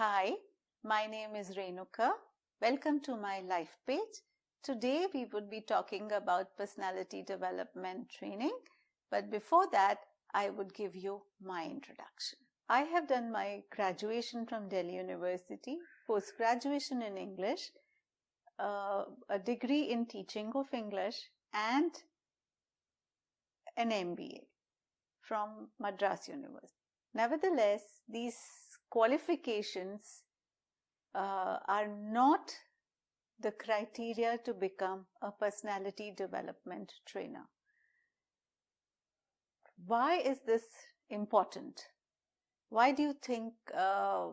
Hi, my name is Renuka. Welcome to my life page. Today we would be talking about personality development training, but before that, I would give you my introduction. I have done my graduation from Delhi University, post-graduation in English, a degree in teaching of English, and an MBA from Madras University. Nevertheless, these qualifications are not the criteria to become a personality development trainer. Why is this important? Why do you think a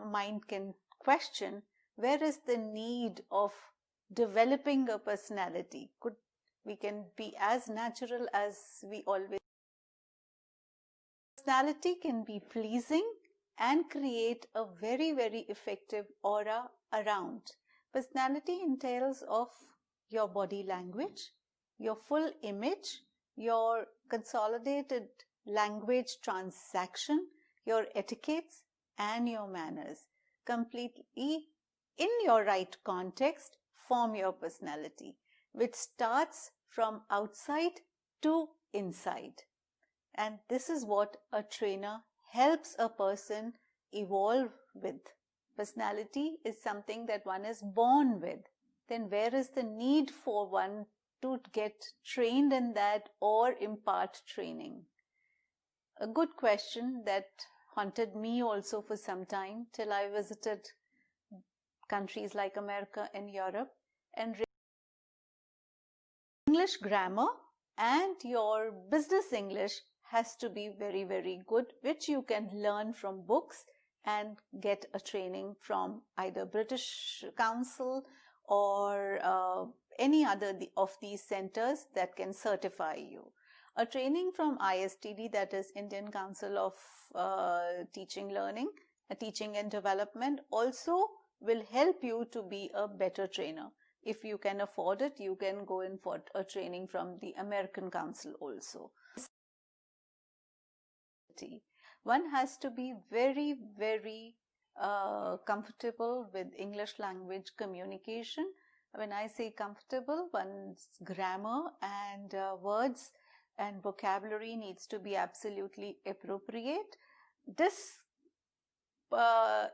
mind can question where is the need of developing a personality? We can be as natural as we always. Personality can be pleasing and create a very, very effective aura around. Personality entails of your body language, your full image, your consolidated language transaction, your etiquettes, and your manners. Completely in your right context, form your personality, which starts from outside to inside. And this is what a trainer helps a person evolve with. Personality is something that one is born with. Then where is the need for one to get trained in that or impart training? A good question that haunted me also for some time till I visited countries like America and Europe, and English grammar and your business English has to be very, very good, which you can learn from books and get a training from either British Council or any other of these centers that can certify you. A training from ISTD, that is Indian Council of Teaching and Development, also will help you to be a better trainer. If you can afford it, you can go in for a training from the American Council also. One has to be very, very comfortable with English language communication. When I say comfortable, one's grammar and words and vocabulary needs to be absolutely appropriate. This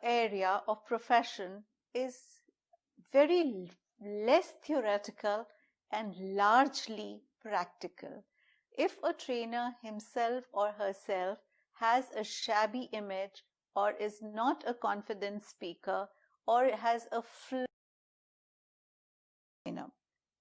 area of profession is very less theoretical and largely practical. If a trainer himself or herself has a shabby image or is not a confident speaker or has a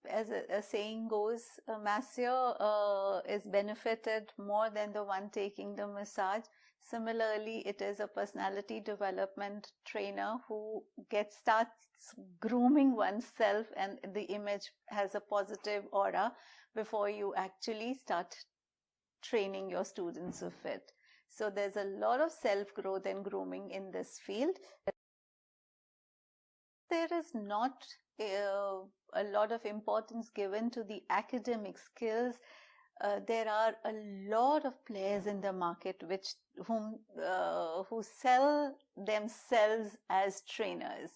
as a saying goes, a masseur is benefited more than the one taking the massage. Similarly, it is a personality development trainer who starts grooming oneself and the image has a positive aura before you actually start training your students of it. So there's a lot of self-growth and grooming in this field. There is not a lot of importance given to the academic skills. There are a lot of players in the market who sell themselves as trainers.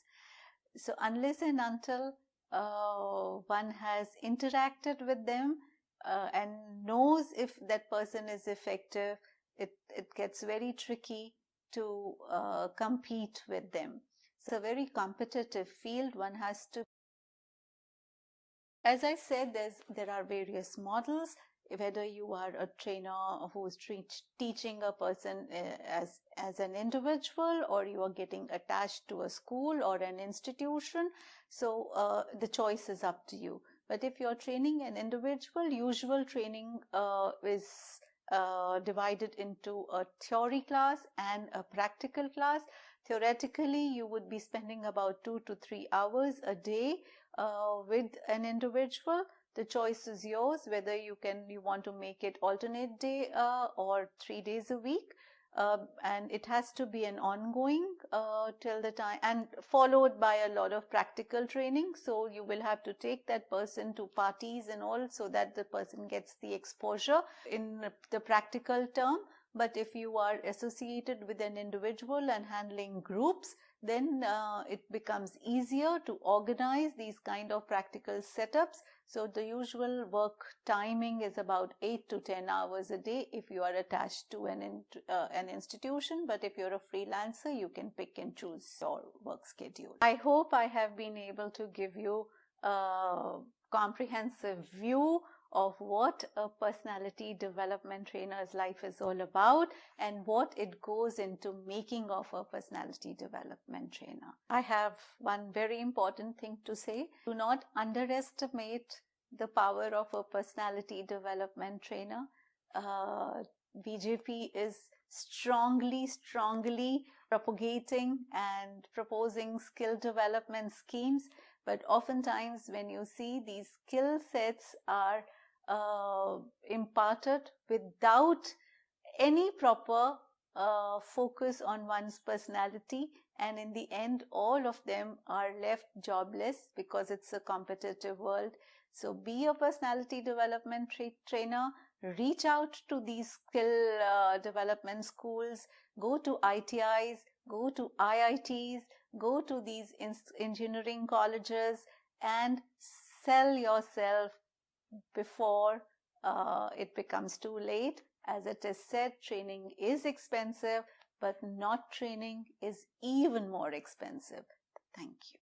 So unless and until one has interacted with them and knows if that person is effective, it gets very tricky to compete with them. It's a very competitive field. One has to, as I said, there are various models. Whether you are a trainer who's teaching a person as an individual, or you are getting attached to a school or an institution, so the choice is up to you. But if you're training an individual, usual training is divided into a theory class and a practical class. Theoretically, you would be spending about 2 to 3 hours a day with an individual. The choice is yours whether you want to make it alternate day or 3 days a week, and it has to be an ongoing till the time, and followed by a lot of practical training. So you will have to take that person to parties and all, so that the person gets the exposure. In the practical term, But if you are associated with an individual and handling groups, then it becomes easier to organize these kind of practical setups. So the usual work timing is about 8 to 10 hours a day if you are attached to an institution. But if you're a freelancer, you can pick and choose your work schedule. I hope I have been able to give you a comprehensive view of what a personality development trainer's life is all about and what it goes into making of a personality development trainer. I have one very important thing to say. Do not underestimate the power of a personality development trainer. BJP is strongly propagating and proposing skill development schemes, but oftentimes when you see these skill sets are imparted without any proper focus on one's personality, and in the end all of them are left jobless because it's a competitive world. So be a personality development trainer, reach out to these skill development schools, go to ITIs, go to IITs, go to these engineering colleges and sell yourself before it becomes too late. As it is said, training is expensive, but not training is even more expensive. Thank you.